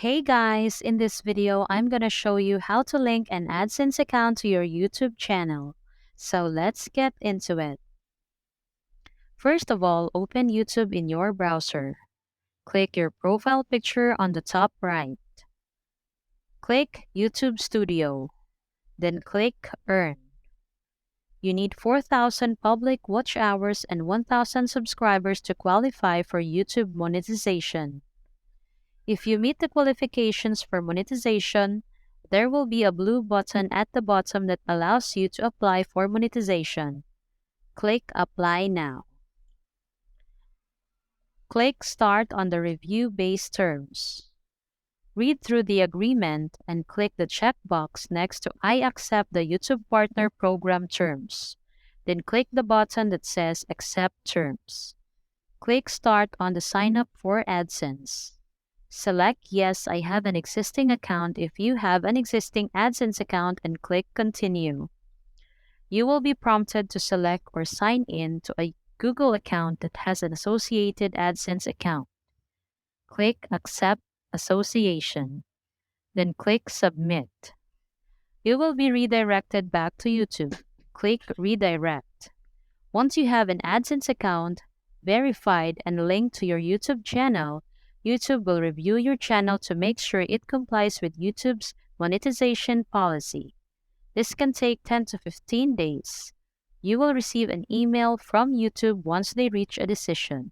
Hey guys, in this video, I'm gonna show you how to link an AdSense account to your YouTube channel. So let's get into it. First of all, open YouTube in your browser. Click your profile picture on the top right. Click YouTube Studio. Then click Earn. You need 4,000 public watch hours and 1,000 subscribers to qualify for YouTube monetization. If you meet the qualifications for monetization, there will be a blue button at the bottom that allows you to apply for monetization. Click Apply Now. Click Start on the review-based terms. Read through the agreement and click the checkbox next to I accept the YouTube Partner Program terms. Then click the button that says Accept Terms. Click Start on the Sign Up for AdSense. Select Yes, I have an existing account if you have an existing AdSense account and click Continue. You will be prompted to select or sign in to a Google account that has an associated AdSense account. Click Accept Association. Then click Submit. You will be redirected back to YouTube. Click Redirect. Once you have an AdSense account verified and linked to your YouTube channel, YouTube will review your channel to make sure it complies with YouTube's monetization policy. This can take 10 to 15 days. You will receive an email from YouTube once they reach a decision.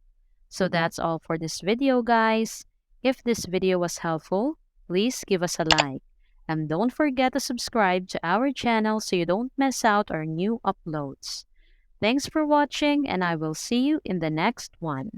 So that's all for this video, guys. If this video was helpful, please give us a like. And don't forget to subscribe to our channel so you don't miss out our new uploads. Thanks for watching, and I will see you in the next one.